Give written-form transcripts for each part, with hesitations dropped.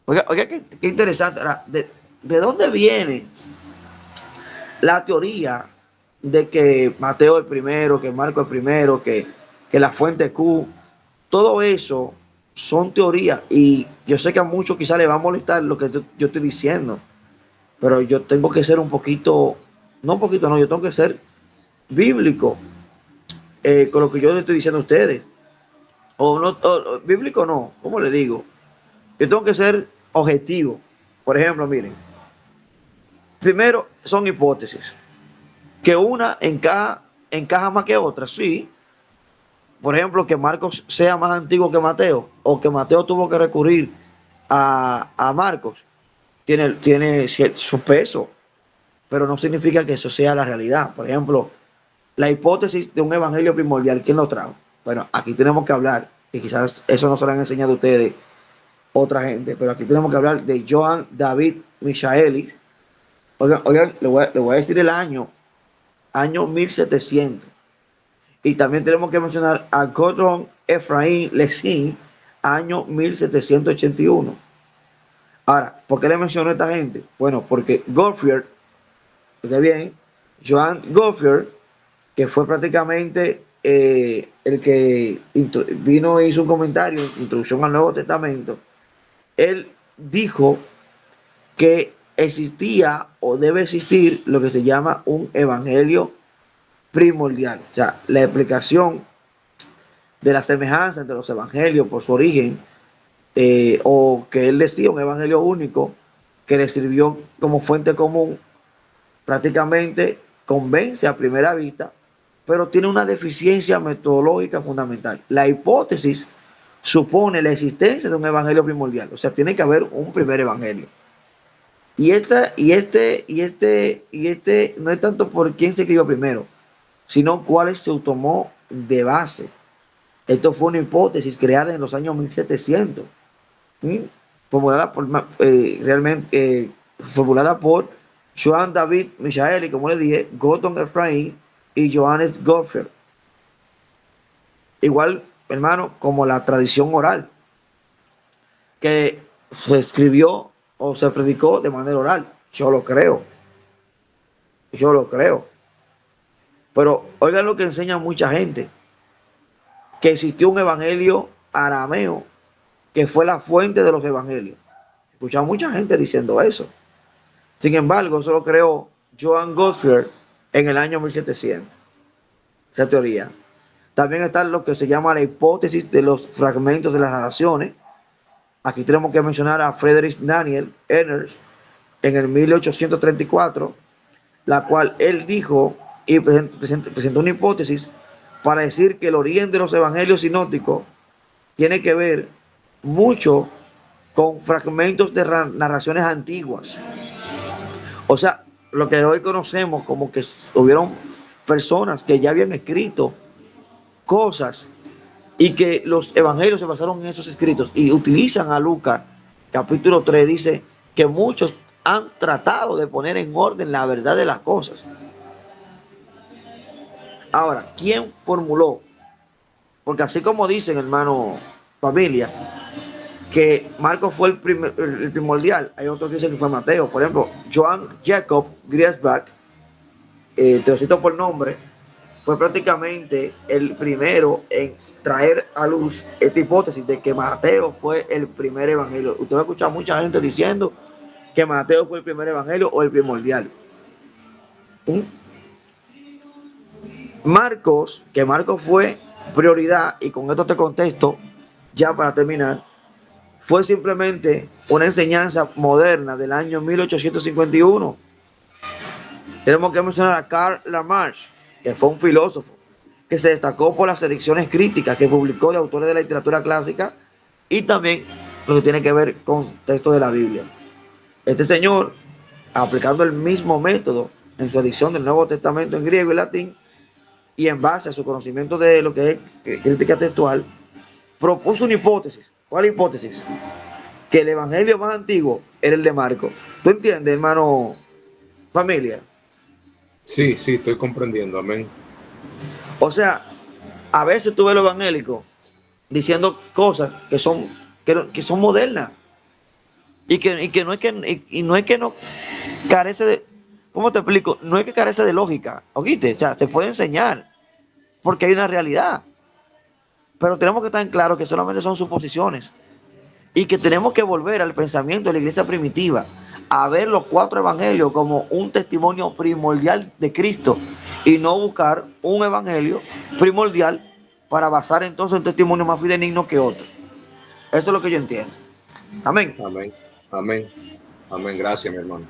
Oiga, oiga, qué interesante. Ahora, ¿de dónde viene la teoría de que Mateo es el primero, que Marco es el primero, que la fuente Q? Todo eso son teorías y yo sé que a muchos quizás les va a molestar lo que yo estoy diciendo, pero yo tengo que ser un poquito, no un poquito, no, yo tengo que ser bíblico con lo que yo le estoy diciendo a ustedes. O no, bíblico no, ¿cómo le digo? Yo tengo que ser objetivo. Por ejemplo, miren, primero son hipótesis, que una encaja más que otra, sí. Por ejemplo, que Marcos sea más antiguo que Mateo, o que Mateo tuvo que recurrir a Marcos, tiene su peso, pero no significa que eso sea la realidad. Por ejemplo, la hipótesis de un evangelio primordial, ¿quién lo trajo? Bueno, aquí tenemos que hablar, y quizás eso no se lo han enseñado a ustedes otra gente, pero aquí tenemos que hablar de Johann David Michaelis. Oigan, oigan le voy a decir el año 1700. Y también tenemos que mencionar a Gordon Ephraim Lessing, año 1781. Ahora, ¿por qué le menciono a esta gente? Bueno, porque Goldfield, fíjate bien, Johann Goldfield, que fue prácticamente el que vino y hizo un comentario, introducción al Nuevo Testamento, él dijo que existía o debe existir lo que se llama un evangelio primordial. O sea, la explicación de la semejanza entre los evangelios por su origen, o que él decía un evangelio único que le sirvió como fuente común, prácticamente convence a primera vista, pero tiene una deficiencia metodológica fundamental. La hipótesis supone la existencia de un evangelio primordial, o sea, tiene que haber un primer evangelio. Y no es tanto por quién se escribió primero, sino cuáles se tomó de base. Esto fue una hipótesis creada en los años 1700, ¿sí? Formulada por, formulada por Johann David Michael, y como le dije, Gordon Ephraim y Johannes Goldfield. Igual, hermano, como la tradición oral, que se escribió o se predicó de manera oral. Yo lo creo. Pero oigan lo que enseña mucha gente, que existió un evangelio arameo que fue la fuente de los evangelios. Escucha mucha gente diciendo eso. Sin embargo, eso lo creó Johann Gottfried en el año 1700. Esa teoría. También está lo que se llama la hipótesis de los fragmentos de las narraciones. Aquí tenemos que mencionar a Friedrich Daniel Ernst en el 1834, la cual él dijo y presentó una hipótesis para decir que el origen de los evangelios sinópticos tiene que ver mucho con fragmentos de narraciones antiguas. O sea, lo que hoy conocemos como que hubieron personas que ya habían escrito cosas y que los evangelios se basaron en esos escritos y utilizan a Lucas, capítulo 3 dice que muchos han tratado de poner en orden la verdad de las cosas. Ahora, ¿quién formuló? Porque así como dicen, hermano, familia, que Marcos fue el primordial, hay otros que dicen que fue Mateo. Por ejemplo, Johann Jacob Griesbach, te lo cito por nombre, fue prácticamente el primero en traer a luz esta hipótesis de que Mateo fue el primer evangelio. Usted va a escuchar mucha gente diciendo que Mateo fue el primer evangelio o el primordial. ¿Mm? Marcos, que Marcos fue prioridad, y con esto te contesto ya para terminar, fue simplemente una enseñanza moderna del año 1851. Tenemos que mencionar a Karl Lamarche, que fue un filósofo que se destacó por las selecciones críticas que publicó de autores de la literatura clásica y también lo que tiene que ver con textos de la Biblia. Este señor, aplicando el mismo método en su edición del Nuevo Testamento en griego y latín, y en base a su conocimiento de lo que es crítica textual, propuso una hipótesis. ¿Cuál hipótesis? Que el evangelio más antiguo era el de Marcos. ¿Tú entiendes, hermano, familia? Sí, sí, estoy comprendiendo, amén. O sea, a veces tú ves los evangélicos diciendo cosas que son modernas. Y que no es que no carece de, ¿cómo te explico? No es que carece de lógica, ¿oíste? O sea, se puede enseñar, porque hay una realidad, pero tenemos que estar en claro que solamente son suposiciones, y que tenemos que volver al pensamiento de la iglesia primitiva, a ver los 4 evangelios como un testimonio primordial de Cristo, y no buscar un evangelio primordial para basar entonces un testimonio más fidedigno que otro. Esto es lo que yo entiendo. Amén. Amén. Amén. Amén. Gracias, mi hermano.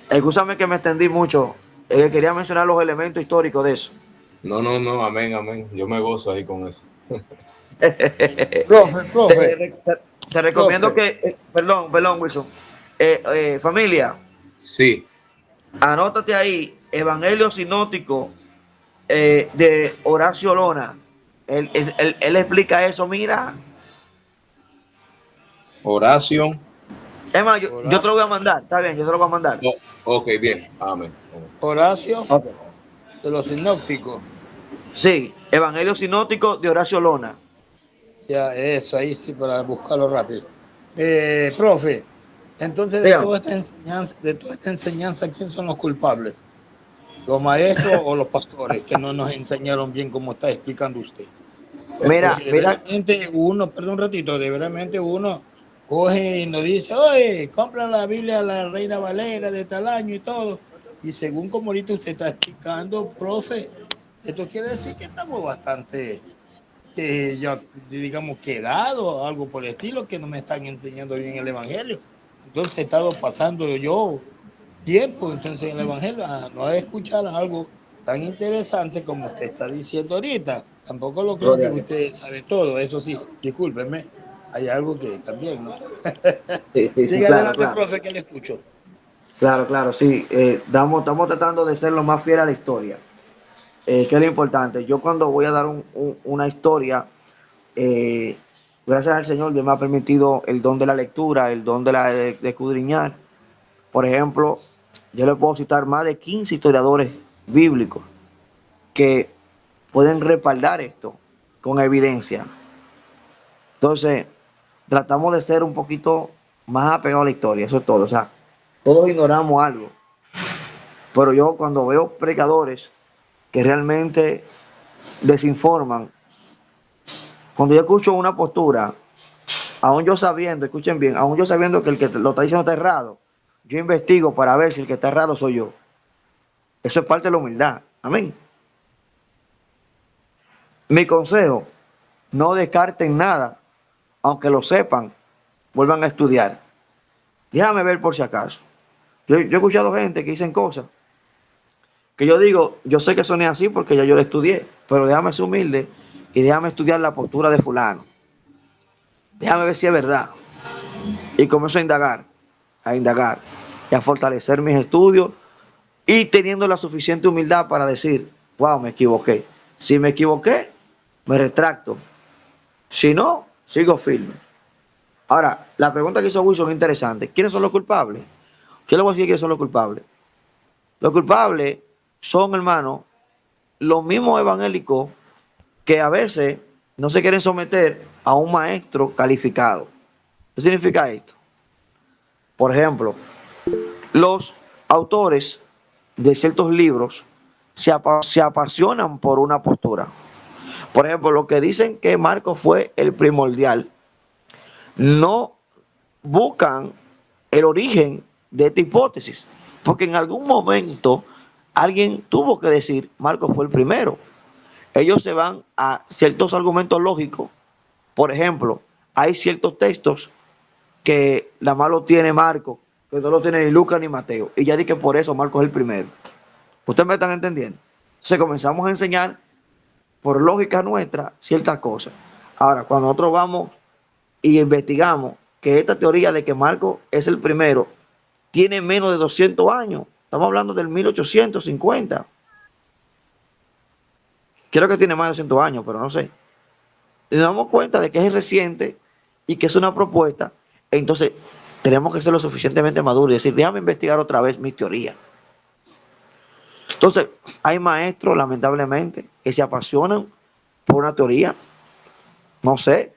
Escúchame que me extendí mucho. Quería mencionar los elementos históricos de eso. No, no, no. Amén, amén. Yo me gozo ahí con eso. Profe, profe, Te recomiendo profe. que, perdón, Wilson. Familia, Sí. anótate ahí, Evangelio Sinóptico de Horacio Lona. Él explica eso, mira. Oración. Es más, yo te lo voy a mandar, está bien, yo te lo voy a mandar. Oh, ok, bien. Amén. Amén. Horacio Ok. de los sinópticos. Sí, Evangelio Sinóptico de Horacio Lona. Ya, eso, ahí sí, para buscarlo rápido. Profe, entonces Dígame. de toda esta enseñanza, ¿quién son los culpables? ¿Los maestros o los pastores que no nos enseñaron bien como está explicando usted? Mira, Porque de mira, veramente uno, perdón un ratito, de veramente uno coge y nos dice, oye, compra la Biblia a la Reina Valera de tal año y todo. Y según como ahorita usted está explicando, profe, esto quiere decir que estamos bastante, ya digamos, quedados, algo por el estilo, que no me están enseñando bien el Evangelio. Entonces he estado pasando yo tiempo entonces en el Evangelio a no escuchar algo tan interesante como usted está diciendo ahorita. Tampoco lo creo que Gloria a Dios. usted sabe todo, eso sí, discúlpeme, hay algo que también, ¿no? Sí, sí, sí, Siga claro, adelante, claro. profe, que le escucho. Claro, claro, sí. Estamos tratando de ser lo más fiel a la historia, que es lo importante. Yo cuando voy a dar una historia, eh, gracias al Señor, Dios me ha permitido el don de la lectura, el don de escudriñar. Por ejemplo, yo le puedo citar más de 15 historiadores bíblicos que pueden respaldar esto con evidencia. Entonces, tratamos de ser un poquito más apegados a la historia, eso es todo. O sea, todos ignoramos algo, pero yo cuando veo predicadores que realmente desinforman, cuando yo escucho una postura, aún yo sabiendo, escuchen bien, aún yo sabiendo que el que lo está diciendo está errado, yo investigo para ver si el que está errado soy yo. Eso es parte de la humildad. Amén. Mi consejo, no descarten nada, aunque lo sepan, vuelvan a estudiar. Déjame ver por si acaso. Yo he escuchado gente que dicen cosas que yo digo, yo sé que eso no es así porque ya yo lo estudié, pero déjame ser humilde y déjame estudiar la postura de fulano. Déjame ver si es verdad. Y comienzo a indagar y a fortalecer mis estudios y teniendo la suficiente humildad para decir, wow, me equivoqué. Si me equivoqué, me retracto. Si no, sigo firme. Ahora, la pregunta que hizo Wilson es interesante. ¿Quiénes son los culpables? ¿Qué le voy a decir que son los culpables? Los culpables son, hermanos, los mismos evangélicos que a veces no se quieren someter a un maestro calificado. ¿Qué significa esto? Por ejemplo, los autores de ciertos libros se apasionan por una postura. Por ejemplo, los que dicen que Marcos fue el primordial, no buscan el origen de esta hipótesis, porque en algún momento alguien tuvo que decir Marcos fue el primero. Ellos se van a ciertos argumentos lógicos. Por ejemplo, hay ciertos textos que la más lo tiene Marcos, que no lo tiene ni Lucas ni Mateo, y ya di que por eso Marcos es el primero. ¿Ustedes me están entendiendo? Entonces comenzamos a enseñar por lógica nuestra ciertas cosas. Ahora, cuando nosotros vamos y investigamos que esta teoría de que Marcos es el primero tiene menos de 200 años, estamos hablando del 1850. Creo que tiene más de 200 años, pero no sé. Y nos damos cuenta de que es reciente y que es una propuesta, entonces tenemos que ser lo suficientemente maduros y decir, déjame investigar otra vez mi teoría. Entonces, hay maestros, lamentablemente, que se apasionan por una teoría, no sé,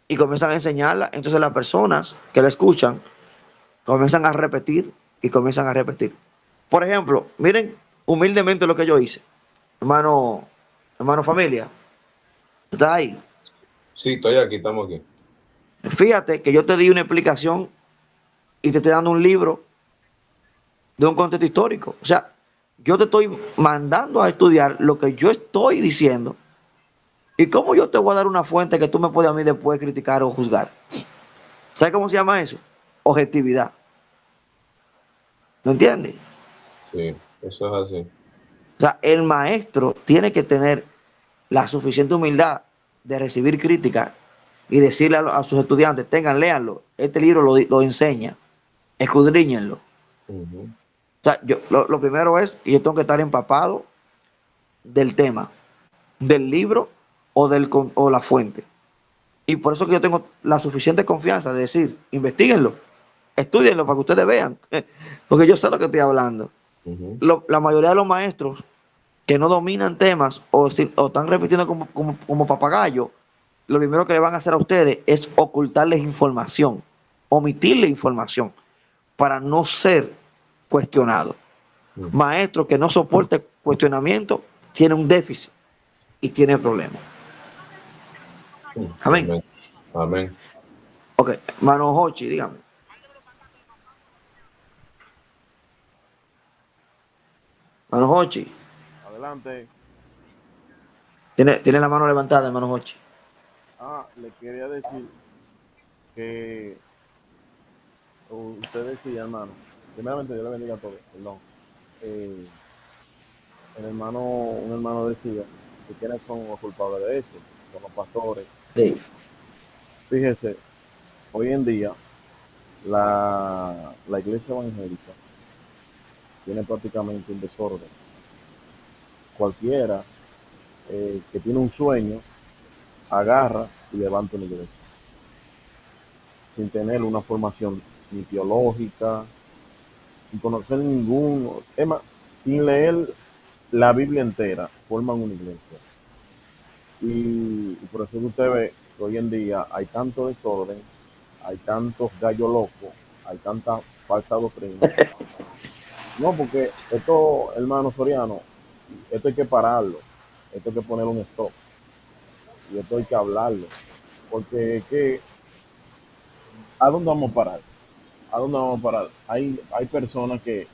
y comienzan a enseñarla. Entonces, las personas que la escuchan comienzan a repetir y comienzan a repetir. Por ejemplo, miren humildemente lo que yo hice. Hermano, hermano familia, ¿estás ahí? Sí, estoy aquí, estamos aquí. Fíjate que yo te di una explicación y te estoy dando un libro de un contexto histórico. O sea, yo te estoy mandando a estudiar lo que yo estoy diciendo. ¿Y cómo yo te voy a dar una fuente que tú me puedes a mí después criticar o juzgar? ¿Sabes cómo se llama eso? Objetividad. ¿Me entiendes? Sí, eso es así. O sea, el maestro tiene que tener la suficiente humildad de recibir críticas y decirle a sus estudiantes, tengan, léanlo, este libro lo enseña, escudriñenlo. Ujú. O sea, lo primero es que yo tengo que estar empapado del tema, del libro o la fuente. Y por eso que yo tengo la suficiente confianza de decir, investiguenlo, estudienlo para que ustedes vean, porque yo sé lo que estoy hablando. Ujú. La mayoría de los maestros que no dominan temas o están repitiendo como papagayo, lo primero que le van a hacer a ustedes es ocultarles información, omitirle información para no ser cuestionado. Ujú. Maestro que no soporte cuestionamiento tiene un déficit y tiene problemas. Amén. Amén. Amén. Ok, mano Hochi, dígame. Mano Hochi, Adelante. tiene la mano levantada, hermano Hochi. Le quería decir que usted decía, hermano, primeramente Dios le bendiga a todos, perdón. Eh, un hermano decía que quiénes son los culpables de esto, son los pastores. Sí. Fíjese, hoy en día la iglesia evangélica tiene prácticamente un desorden. Cualquiera que tiene un sueño, agarra y levanta una iglesia, sin tener una formación ni teológica, sin conocer ningún tema, sin leer la Biblia entera, forman una iglesia. Y por eso que usted ve que hoy en día hay tanto desorden, hay tantos gallos locos, hay tanta falsa doctrina. No, porque esto, hermano Soriano, esto hay que pararlo, esto hay que poner un stop, y esto hay que hablarlo. Porque ¿a dónde vamos a parar? ¿A dónde vamos a parar? Hay personas que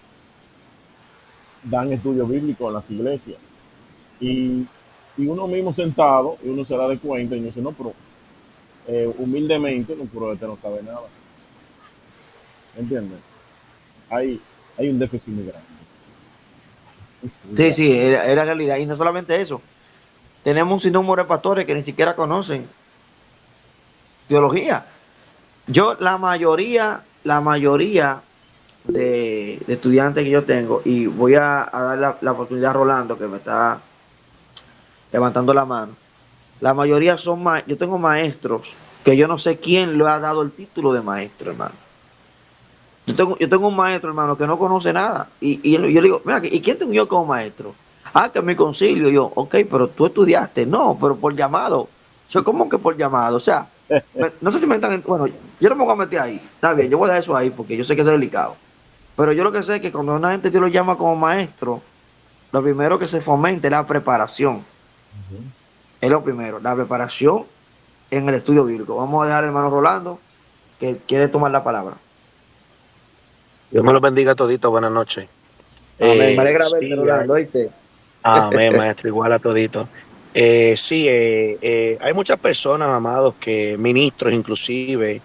dan estudio bíblico en las iglesias y, y uno mismo sentado y uno se da de cuenta y uno dice, no, pero humildemente, no, pero este no sabe nada. ¿Entiendes? Hay, hay un déficit muy grande. Muy Sí, grande. sí, es la realidad. Y no solamente eso. Tenemos un sinnúmero de pastores que ni siquiera conocen teología. Yo, la mayoría de estudiantes que yo tengo, y voy a dar la oportunidad a Rolando, que me está levantando la mano. La mayoría son yo tengo maestros que yo no sé quién le ha dado el título de maestro, hermano. Yo tengo un maestro, hermano, que no conoce nada. Y yo le digo, mira, ¿y quién tengo yo como maestro? Ah, que mi concilio. Yo, ok, pero tú estudiaste. No, pero por llamado. Yo, ¿cómo que por llamado? O sea, no sé si me están. Bueno, yo no me voy a meter ahí. Está bien, yo voy a dejar eso ahí porque yo sé que es delicado. Pero yo lo que sé es que cuando una gente te lo llama como maestro, lo primero que se fomenta es la preparación. Ujú. Es lo primero, la preparación en el estudio bíblico. Vamos a dejar al hermano Rolando que quiere tomar la palabra. Dios me los bendiga todito. Buenas noches. Amén. Me alegra verte, Sí, Rolando, ¿oíste? amén, maestro, igual a todito. Sí, hay muchas personas, amados, ministros inclusive,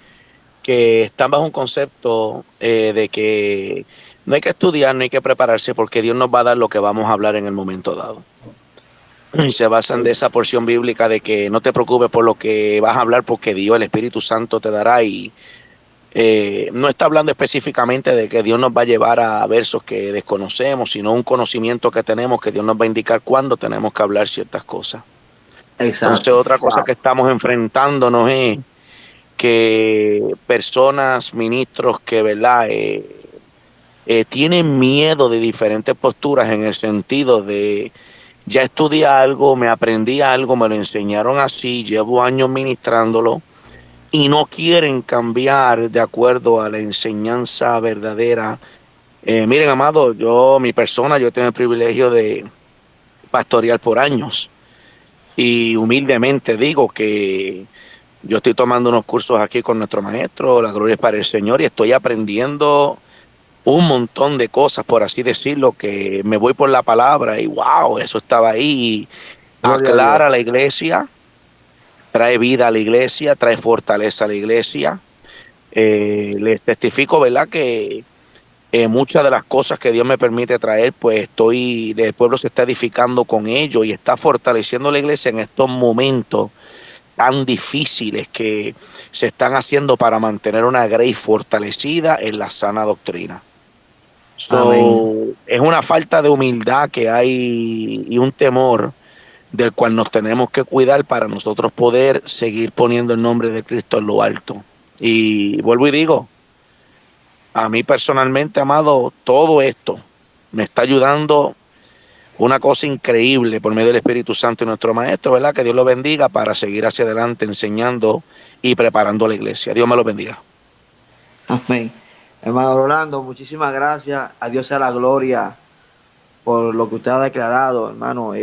que están bajo un concepto de que no hay que estudiar, no hay que prepararse porque Dios nos va a dar lo que vamos a hablar en el momento dado. Y se basan de esa porción bíblica de que no te preocupes por lo que vas a hablar porque Dios, el Espíritu Santo, te dará y no está hablando específicamente de que Dios nos va a llevar a versos que desconocemos, sino un conocimiento que tenemos que Dios nos va a indicar cuándo tenemos que hablar ciertas cosas. Entonces, Exacto. otra cosa Wow. que estamos enfrentándonos es que personas, ministros que, ¿verdad? Tienen miedo de diferentes posturas en el sentido de, ya estudié algo, me aprendí algo, me lo enseñaron así, llevo años ministrándolo y no quieren cambiar de acuerdo a la enseñanza verdadera. Miren, amado, mi persona, yo tengo el privilegio de pastorear por años y humildemente digo que yo estoy tomando unos cursos aquí con nuestro maestro, la gloria es para el Señor, y estoy aprendiendo un montón de cosas, por así decirlo, que me voy por la palabra y wow, eso estaba ahí. Gloria a Dios. Aclara la iglesia, trae vida a la iglesia, trae fortaleza a la iglesia. Les testifico, ¿verdad? Que muchas de las cosas que Dios me permite traer, pues el pueblo se está edificando con ello y está fortaleciendo la iglesia en estos momentos tan difíciles que se están haciendo para mantener una grey fortalecida en la sana doctrina. Amén. Es una falta de humildad que hay y un temor del cual nos tenemos que cuidar para nosotros poder seguir poniendo el nombre de Cristo en lo alto. Y vuelvo y digo, a mí personalmente, amado, todo esto me está ayudando una cosa increíble por medio del Espíritu Santo y nuestro Maestro, ¿verdad? Que Dios lo bendiga para seguir hacia adelante enseñando y preparando a la iglesia. Dios me lo bendiga. Amén. Hermano Rolando, muchísimas gracias. A Dios sea la gloria por lo que usted ha declarado, hermano.